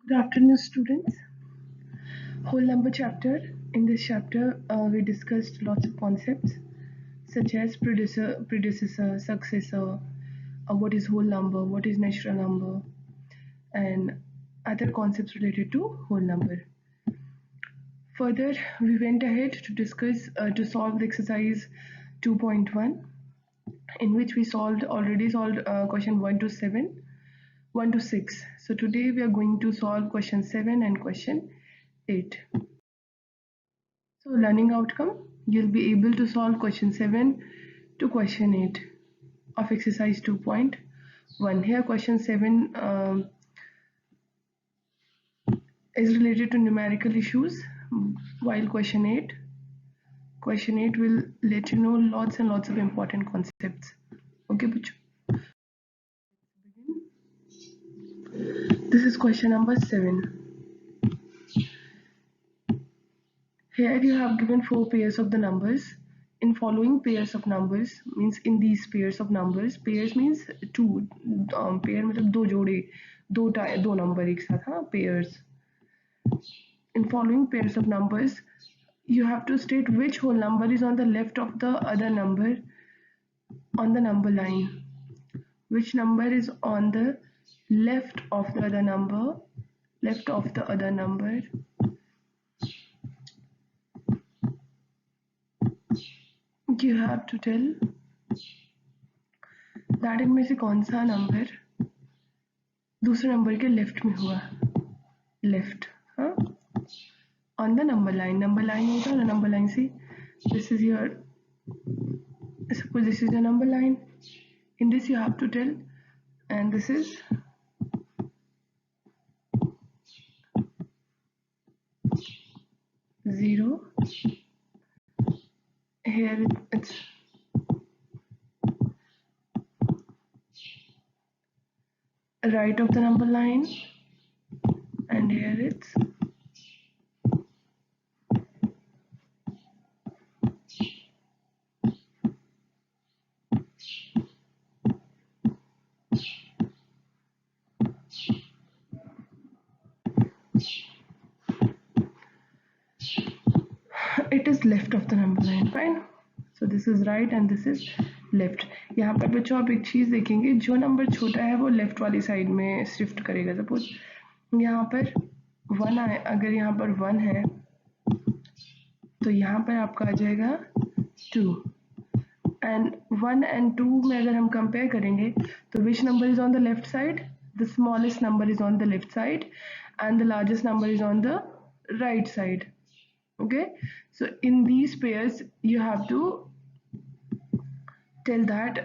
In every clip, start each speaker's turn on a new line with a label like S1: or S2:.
S1: Good afternoon, students. Whole number chapter. In this chapter, we discussed lots of concepts such as predecessor, successor, what is whole number, what is natural number, and other concepts related to whole number. Further, we went ahead to discuss to solve the exercise 2.1, in which we already solved question 1 to 7, 1 to 6. So today we are going to solve question 7 and question 8. So learning outcome, you'll be able to solve question 7 to question 8 of exercise 2.1. Here question 7 is related to numerical issues, while question 8 will let you know lots and lots of important concepts. Okay, Puchu? This is question number 7. Here you have given 4 pairs of the numbers. In following pairs of numbers, means in these pairs of numbers, pairs means two, pair मतलब दो जोड़े, दो number एक साथ, हाँ, pairs. In following pairs of numbers, you have to state which whole number is on the left of the other number on the number line. Which number is on the left of the other number, you have to tell that इनमें से कौन सा number दूसरे number के left में हुआ, left, हाँ, on the number line होता है ना, number line. See, this is your, suppose this is your number line. In this you have to tell, and this is zero. Here it's right of the number line, and here it's it is left of the number line. Fine. So this is right and this is left. यहाँ पर बच्चों आप एक चीज़ देखेंगे, जो number छोटा है वो लेफ्ट वाली साइड में शिफ्ट करेगा. सपोज यहाँ पर 1 आए, अगर यहाँ पर 1 है तो यहाँ पर आपका आ जाएगा 2. एंड 1 and 2 में अगर हम कंपेयर करेंगे तो which number is on the left side? The smallest number is on the left side and the largest number is on the right side. Okay, so in these pairs you have to tell that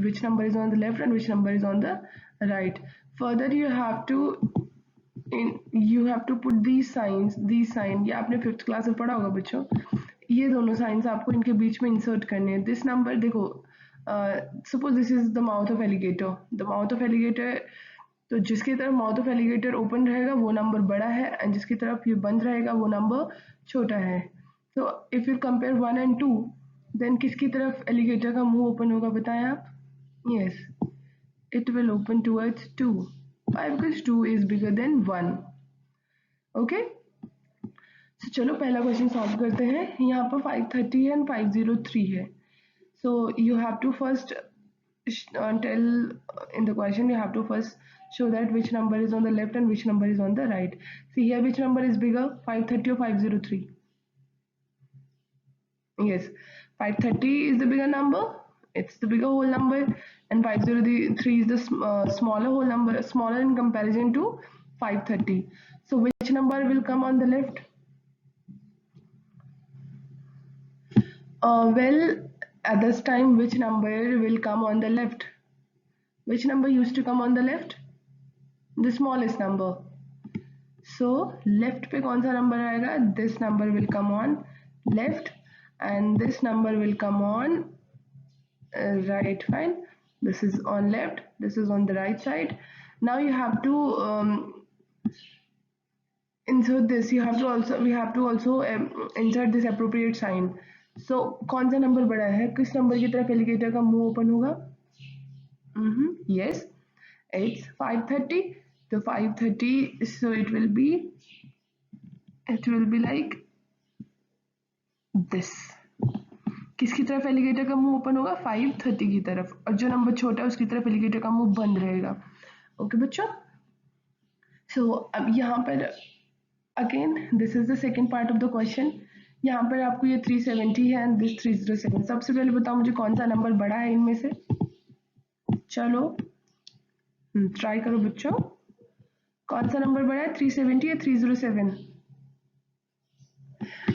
S1: which number is on the left and which number is on the right. Further you have to put these signs. ये आपने 5th class में पढ़ा होगा बच्चों. ये दोनों science आपको इनके बीच में इंसर्ट करने हैं. दिस नंबर देखो, suppose this is the mouth of alligator. तो जिसकी तरफ माउथ ऑफ एलिगेटर ओपन रहेगा वो नंबर बड़ा है, एंड जिसकी तरफ ये बंद रहेगा वो नंबर छोटा है. तो if you compare 1 and 2, then किसकी तरफ एलिगेटर का मुंह ओपन होगा बताएं आप? Yes, it will open towards 2. Why? Because 2 is bigger than 1. Okay, so चलो पहला क्वेश्चन सॉल्व करते हैं. यहाँ पर 530 and 503 है. So you have to first tell in the question, you have to first show that which number is on the left and which number is on the right. See here, which number is bigger, 530 or 503? Yes, 530 is the bigger number, it's the bigger whole number, and 503 is the smaller whole number, smaller in comparison to 530. So which number will come on the left? Well, at this time, which number will come on the left? Which number used to come on the left? The smallest number. So left पे कौन सा number आएगा? This number will come on left, and this number will come on right. Fine. This is on left. This is on the right side. Now you have to insert this. We have to also insert this appropriate sign. So कौन सा number बड़ा है? किस number की तरफ alligator का मुंह open होगा? Yes, it's 530. तो 530, so it will be like this. किसकी तरफ एलिगेटर का मुंह ओपन होगा? 530 की तरफ, और जो नंबर छोटा है उसकी तरफ एलिगेटर का मुंह बंद रहेगा. ओके बच्चों, सो अब यहाँ पर again this is the second part of the question. यहाँ पर आपको ये 370 है एंड दिस 307. सबसे पहले बताओ मुझे कौन सा नंबर बड़ा है इनमें से. चलो ट्राई करो बच्चों, कौन सा नंबर बड़ा है, 370 या 307?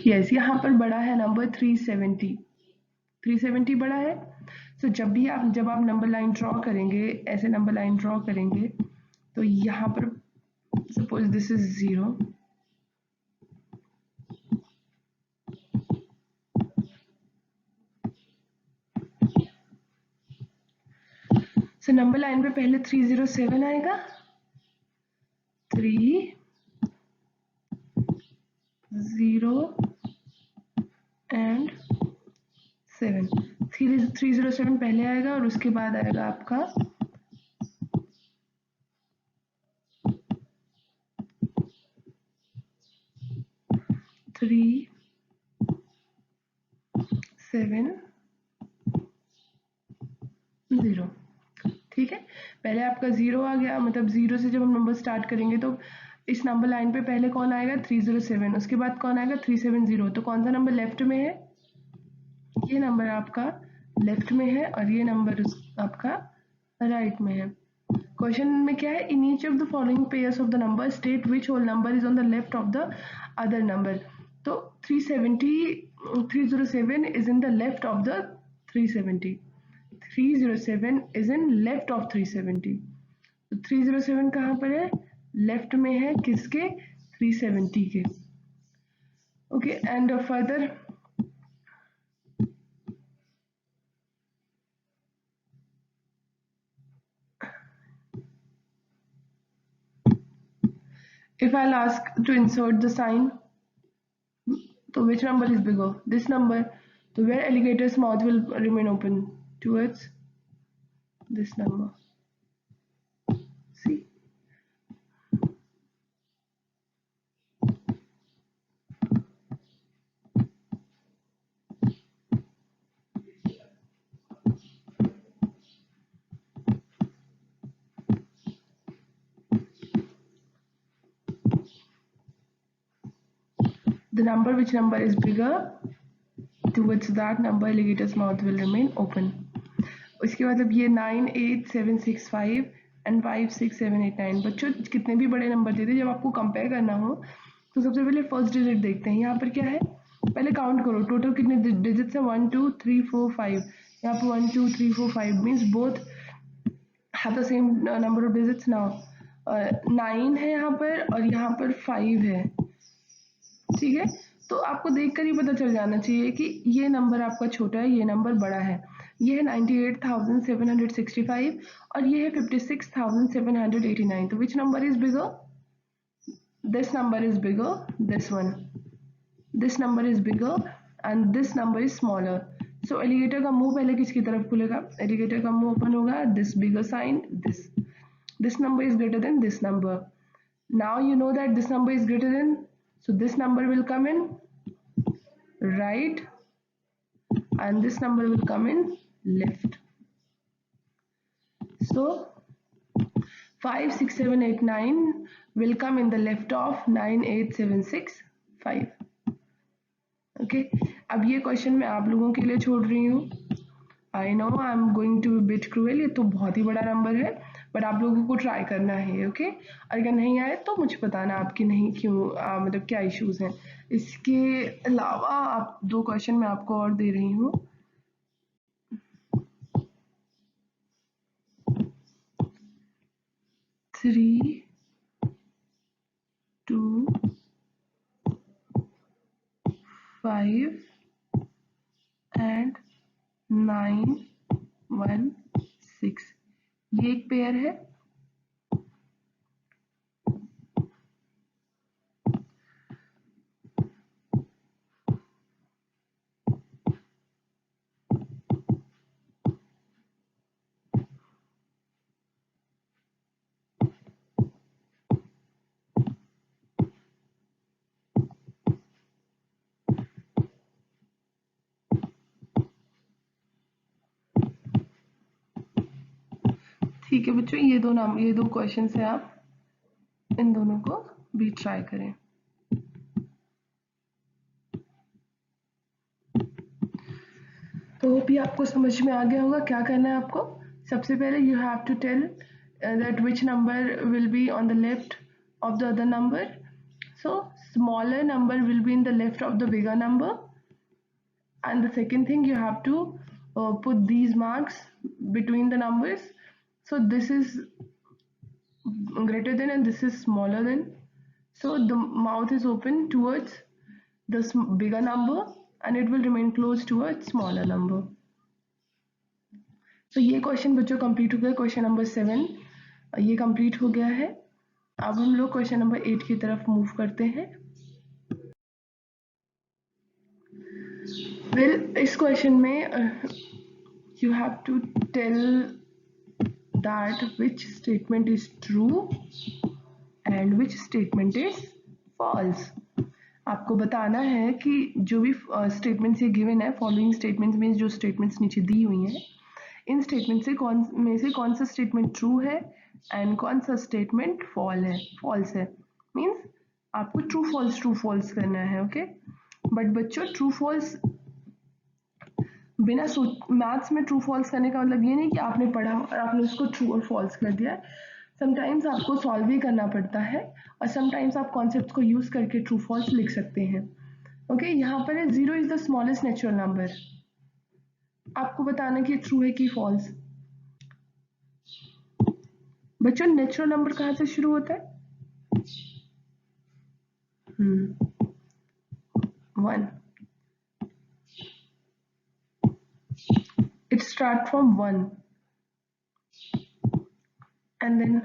S1: यस, यहाँ पर बड़ा है नंबर 370. 370 बड़ा है. सो जब आप नंबर लाइन ड्रॉ करेंगे, ऐसे नंबर लाइन ड्रॉ करेंगे, तो यहाँ पर suppose this is 0, so number line पे पहले 307 आएगा, 3 0 एंड 7. 307 पहले आएगा और उसके बाद आएगा आपका 3 7 0. ठीक है, पहले आपका 0 आ गया, मतलब 0 से जब हम नंबर स्टार्ट करेंगे तो इस नंबर लाइन पे पहले कौन आएगा? 307. उसके बाद कौन आएगा? 370. तो कौन सा नंबर लेफ्ट में है? ये नंबर आपका लेफ्ट में है और ये नंबर आपका राइट में है. क्वेश्चन में क्या है? In each of the following pairs of the number state which whole number is on the left of the other number. तो 307 is in the left of the 370. 307 is in left of 370. तो 307 कहाँ पर है? Left में है, किसके? 370 के. Okay, and further if I'll ask to insert the sign, so which number is bigger? This number. So where alligator's mouth will remain open? Towards this number. See? The number, which number is bigger, towards that number alligator's mouth will remain open. उसके बाद अब ये 98765 and 56789. बच्चों कितने भी बड़े number दे दे, जब आपको कंपेयर करना हो तो सबसे पहले फर्स्ट डिजिट देखते हैं. यहाँ पर क्या है? पहले काउंट करो टोटल कितने डिजिट्स है. 1 2 3 4 5. यहाँ पर 1 2 3 4 5 means both have the same number of digits. now 9 है यहाँ पर और यहाँ पर 5 है. ठीक है, तो आपको देखकर ही पता चल जाना चाहिए कि ये नंबर आपका छोटा है, ये नंबर बड़ा है. ये है 98,765 और ये है 56,789. तो which number is bigger? This number is bigger, this one. This number is bigger and this number is smaller. So alligator का मुंह पहले किसकी तरफ खुलेगा? एलिगेटर का मुंह ओपन होगा, this bigger sign, this number is greater than this number. Now you know that this number is greater than, so this number will come in right and this number will come in left. So 5 6 7 8 9 will come in the left of 9 8 7 6 5. Okay, अब ये question मैं आप लोगों के लिए छोड़ रही हूँ. I know I am going to be bit cruel, ये तो बहुत ही बड़ा नंबर है, बट आप लोगों को ट्राई करना है. ओके, अगर नहीं आए तो मुझे बताना आपके नहीं क्यों, मतलब क्या इश्यूज हैं. इसके अलावा आप 2 क्वेश्चन मैं आपको और दे रही हूँ. Three 2 5 and 9 1 6. ये एक पेयर है. ठीक है बच्चों, ये दो क्वेश्चन है, आप इन दोनों को भी ट्राई करें। तो होप ये आपको समझ में आ गया होगा। क्या करना है आपको, सबसे पहले you have to tell that which number will be on the left of the other number. So smaller number will be in the left of the bigger number, and the second thing you have to put these marks between the numbers. So this is greater than and this is smaller than. So the mouth is open towards the bigger number and it will remain closed towards smaller number. So ये question बच्चों complete हो गया, question number 7 ये complete हो गया है। अब हम लोग क्वेश्चन नंबर 8 की तरफ मूव करते हैं। वेल इस क्वेश्चन में you have to tell that which statement is true and which statement is false. आपको बताना है कि जो भी स्टेटमेंट्स ये गिवन है, फॉलोइंग स्टेटमेंट्स में जो स्टेटमेंट्स नीचे दी हुई हैं, इन स्टेटमेंट से कौन सा स्टेटमेंट ट्रू है एंड कौन सा स्टेटमेंट फॉल्स है। मीन्स आपको ट्रू फॉल्स करना है। ओके बट बच्चों ट्रू फॉल्स बिना मैथ्स में ट्रू फॉल्स करने का मतलब ये नहीं कि आपने पढ़ा और आपने उसको ट्रू और फॉल्स कर दिया। समटाइम्स आपको सॉल्व भी करना पड़ता है और समटाइम्स आप कॉन्सेप्ट को यूज करके ट्रू फॉल्स लिख सकते हैं। ओके यहाँ पर है 0 is the smallest natural number. आपको बताना कि ट्रू है कि फॉल्स। बच्चों नेचुरल नंबर कहाँ से शुरू होता है? 1। It starts from 1 and then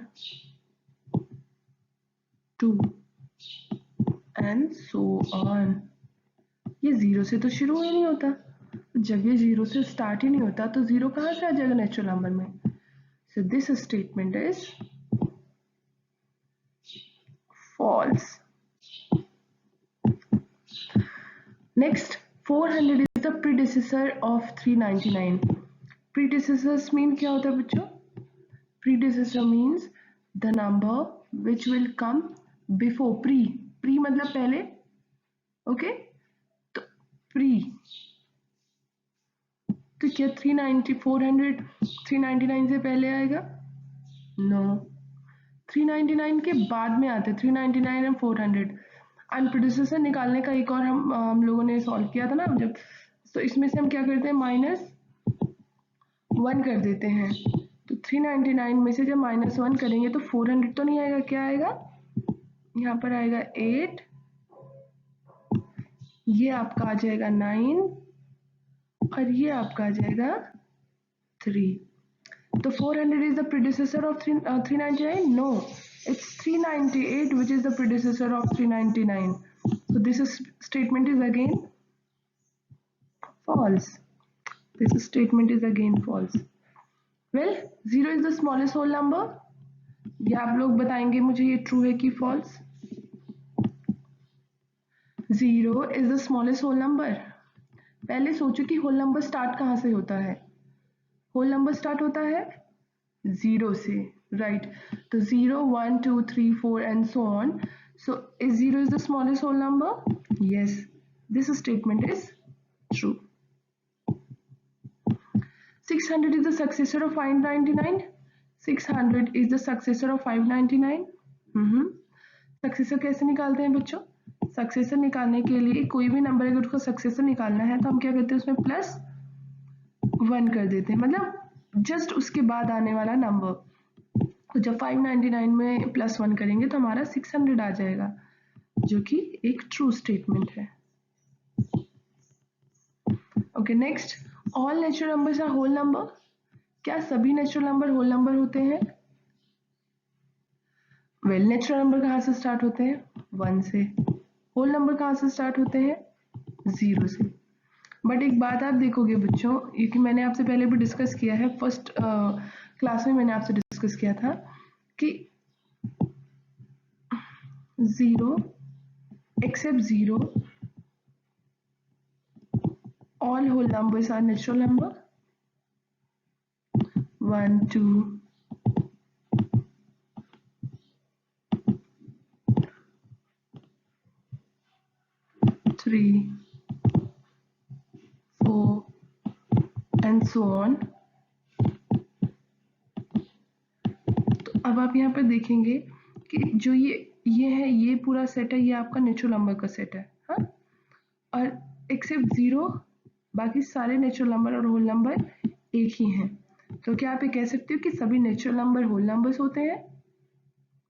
S1: 2 and so on। ये 0 से तो शुरू ही नहीं होता। जब ये 0 से स्टार्ट ही नहीं होता तो 0 कहाँ से आ जाएगा नेचुरल नंबर में? So this statement is false. Next, 400 is the predecessor of 399. Predecessors mean क्या होता है बच्चों? Predecessor means the number which will come before pre मतलब पहले। ओके तो pre तो क्या 400 399 से पहले आएगा? नो 399 के बाद में आते 399 एंड 400। एंड प्रेडिसेसर निकालने का एक और हम लोगों ने सॉल्व किया था ना जब, तो इसमें से हम क्या करते हैं -1 कर देते हैं। तो 399 में से जब -1 करेंगे तो 400 तो नहीं आएगा, क्या आएगा? यहाँ पर आएगा 8, ये आपका आ जाएगा 9 और ये आपका आ जाएगा 3। तो 400 is the predecessor of 399? No, it's 398 which is the predecessor of 399. So this statement is again false. This statement is again false. Well, 0 is the smallest whole number. ये आप लोग बताएंगे मुझे ये ट्रू है कि false. 0 is the smallest whole number। पहले सोचो कि होल नंबर स्टार्ट कहाँ से होता है? होल नंबर स्टार्ट होता है 0 से, राइट? तो 0 1 2 3 4 and so on. So is 0 is the smallest whole number? Yes, this statement is true. 600 is the successor of 599. 600 is the successor of 599. Successor कैसे निकालते हैं बच्चों? सक्सेसर निकालने के लिए कोई भी नंबर अगर उसका सक्सेसर निकालना है तो हम क्या करते हैं उसमें +1 कर देते हैं, मतलब जस्ट उसके बाद आने वाला नंबर। तो जब 599 में +1 करेंगे तो हमारा 600 आ जाएगा, जो कि एक ट्रू स्टेटमेंट है। Okay next, all natural numbers are whole number. क्या सभी नेचुरल नंबर होल नंबर होते हैं? वेल नेचुरल नंबर कहाँ से स्टार्ट होते हैं? 1 से। होल नंबर कहाँ से स्टार्ट होते हैं? 0 से। बट एक बात आप देखोगे बच्चों, ये कि मैंने आपसे पहले भी डिस्कस किया है, फर्स्ट क्लास में मैंने आपसे डिस्कस किया था कि 0 except 0 all whole numbers are natural number। 1 2 3, 4 and so on. तो अब आप यहाँ पे देखेंगे कि जो ये है, ये पूरा सेट है, ये आपका नेचुरल नंबर का सेट है, हाँ, और एक्सेप्ट 0 बाकी सारे नेचुरल नंबर और होल नंबर एक ही हैं। तो क्या आप ये कह सकते हो कि सभी नेचुरल नंबर होल नंबर्स होते हैं?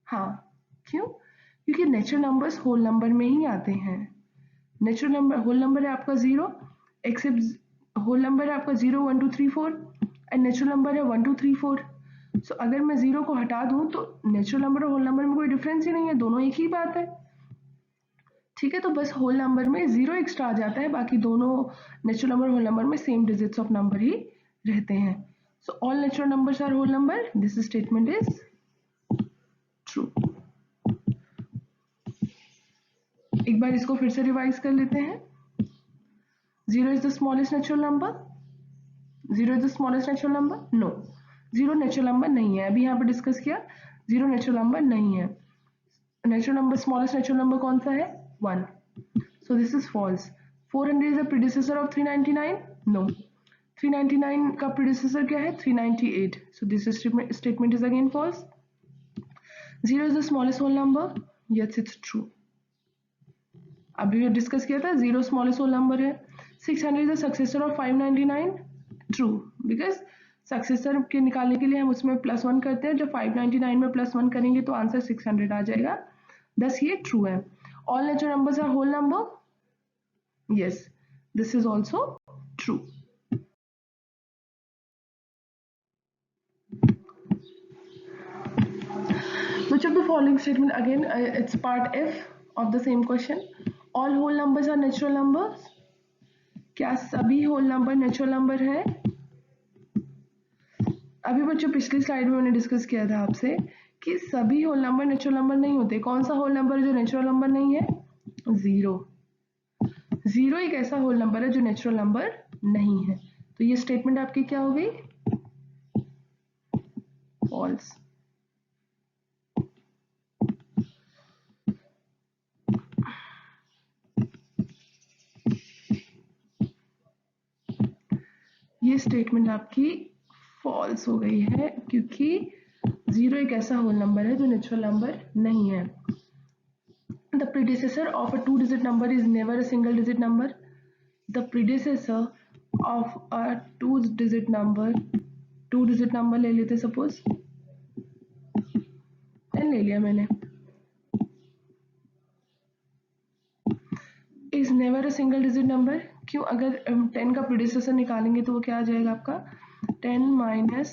S1: हाँ, क्यों? क्योंकि नेचुरल नंबर्स होल नंबर में ही आते हैं। नेचुरल नंबर, होल नंबर है आपका 0, एक्सेप्ट होल नंबर है आपका 0, 1, 2, 3, 4 एंड नेचुरल नंबर है 1, 2, 3, 4। सो अगर मैं 0 को हटा दूं तो नेचुरल नंबर और होल नंबर में कोई डिफरेंस ही नहीं है, दोनों एक ही बात है, ठीक है। तो बस होल नंबर में 0 एक्स्ट्रा आ जाता है, बाकी दोनों नेचुरल नंबर होल नंबर में सेम डिजिट्स ऑफ नंबर ही रहते हैं। So all natural numbers are whole number, this statement is true. एक बार इसको फिर से रिवाइज कर लेते हैं। 0 is the smallest natural number, 0 is the smallest natural number, no, 0 natural number नहीं है। अभी यहाँ पे डिस्कस किया 0 नेचुरल नंबर नहीं है। Natural number, smallest natural number कौन सा है? 1, so this is false. 400 is the predecessor of 399, no, 399 का predecessor क्या है? 398, so this statement is again false. 0 is the smallest whole number, yes it's true. अभी discuss किया था 0 स्मॉलेस्ट होल नंबर है। 600 is the successor of 599, true, because successor के निकालने के लिए हम उसमें +1 करते हैं, जब 599 में +1 करेंगे तो आंसर 600 आ जाएगा, दस ये ट्रू है। All natural numbers are whole number, yes this is also true. Which of the following statement, again it's part F of the same question, all whole numbers are natural numbers? क्या सभी whole number natural number है? अभी बच्चों पिछली slide में मैंने discuss किया था आपसे कि सभी होल नंबर नेचुरल नंबर नहीं होते। कौन सा होल नंबर जो नेचुरल नंबर नहीं है? 0। 0 एक ऐसा होल नंबर है जो नेचुरल नंबर नहीं है। तो ये स्टेटमेंट आपकी क्या हो गई? फॉल्स। ये स्टेटमेंट आपकी फॉल्स हो गई है क्योंकि 0 एक ऐसा होल नंबर है जो नेचुरल नंबर नहीं है। The predecessor of a 2-digit number is never a single-digit number. The predecessor of a 2-digit number ले लेते सपोज, ले लिया मैंने, is never a single-digit number। क्यों? अगर 10 का predecessor निकालेंगे तो वो क्या आ जाएगा आपका? 10 minus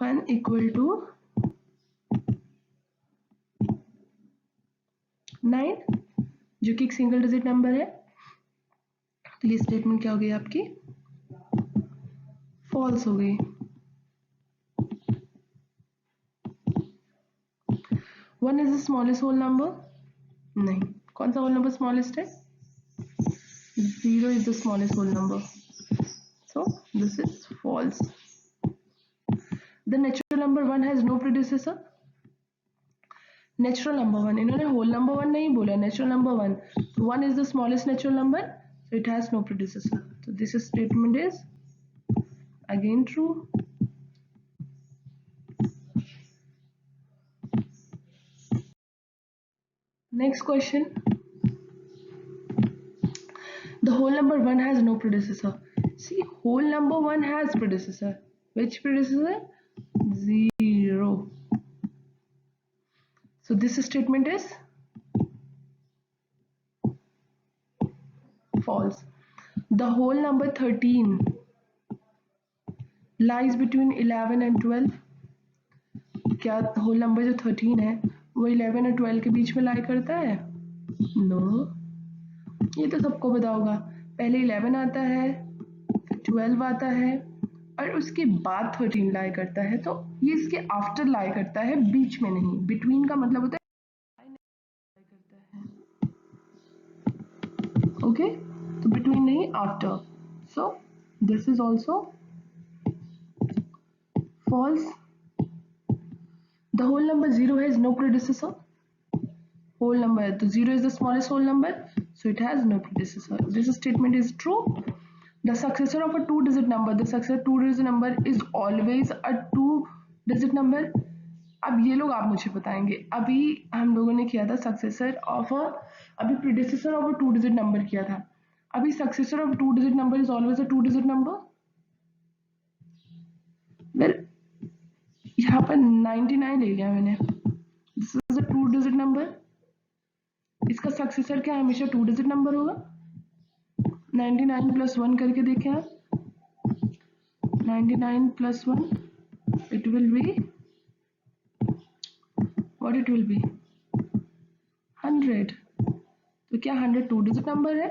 S1: 1 equal to 9, जो कि एक सिंगल डिजिट नंबर है। तो ये स्टेटमेंट क्या हो गई आपकी? फॉल्स हो गई। 1 is the smallest whole number, नहीं। कौन सा होल नंबर स्मॉलेस्ट है? 0 is the smallest whole number, so this is false. The natural number 1 has no predecessor. Natural number 1, इन्होंने होल नंबर 1 नहीं बोला, natural number 1, 1 is the smallest natural number, so it has no predecessor, so this statement is again true. Next question, the whole number 1 has no predecessor. See, whole number 1 has predecessor. Which predecessor? 0. So this statement is false. The whole number 13 lies between 11 and 12. क्या whole number जो 13 है वो 11 और 12 के बीच में लाई करता है? No, ये तो सबको पता होगा। पहले 11 आता है, फिर 12 आता है और उसके बाद 13 लाई करता है। तो ये इसके आफ्टर लाई करता है, बीच में नहीं। बिटवीन का मतलब होता है ओके, तो बिटवीन नहीं, after. So this is also false. The whole number 0 has no predecessor. whole number, तो 0 is the smallest whole number, so it has no predecessor. This statement is true. The successor of a two-digit number, the successor two-digit number is always a two-digit number. अब ये लोग आप मुझे बताएंगे, अभी हम लोगों ने किया था सक्सेसर ऑफ अ, अभी predecessor of a to-digit number किया था, अभी successor of to-digit number is always a to-digit number. Well यहाँ पर 99 ले लिया मैंने, this is a to-digit number, इसका सक्सेसर क्या हमेशा टू-डिजिट नंबर होगा. 99 प्लस 1 करके देखें आप, 99 plus 1, it will be, what it will be, 100. तो क्या 100 टू डिजिट नंबर है.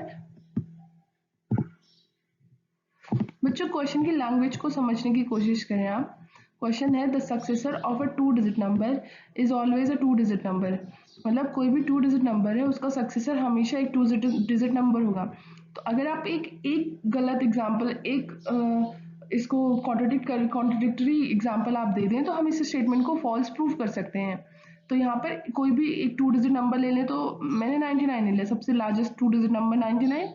S1: बच्चों क्वेश्चन की लैंग्वेज को समझने की कोशिश करें आप. क्वेश्चन है the successor of a two digit number is always a two digit number, मतलब कोई भी टू डिजिट नंबर है उसका सक्सेसर हमेशा एक टू डिजिट नंबर होगा. तो अगर आप एक गलत एग्जाम्पल, एक इसको कॉन्ट्रडिक्टरी एग्जाम्पल आप दे दें तो हम इस स्टेटमेंट को फॉल्स प्रूफ कर सकते हैं. तो यहाँ पर कोई भी एक टू डिजिट नंबर ले लें, तो मैंने 99 ले लिया, सबसे लार्जेस्ट टू डिजिट नंबर 99,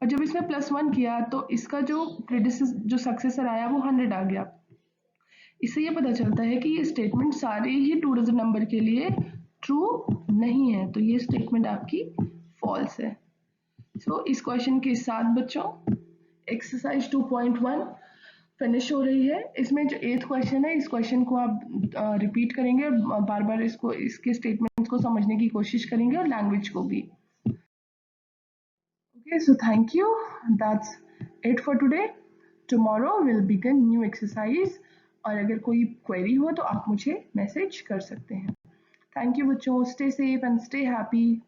S1: और जब इसने प्लस 1 किया तो इसका जो सक्सेसर आया वो 100 आ गया. इससे ये पता चलता है कि ये स्टेटमेंट सारे ही टू डिजिट नंबर के लिए ट्रू नहीं है, तो ये स्टेटमेंट आपकी फॉल्स है. सो इस क्वेश्चन के साथ बच्चों एक्सरसाइज 2.1 फिनिश हो रही है. इसमें जो 8th क्वेश्चन है, इस क्वेश्चन को आप रिपीट करेंगे और बार बार इसके स्टेटमेंट्स को समझने की कोशिश करेंगे और लैंग्वेज को भी. Okay, so thank you. That's it for today. Tomorrow we'll begin new exercise. और अगर कोई क्वेरी हो तो आप मुझे मैसेज कर सकते हैं. थैंक यू बच्चों. Stay safe and stay happy.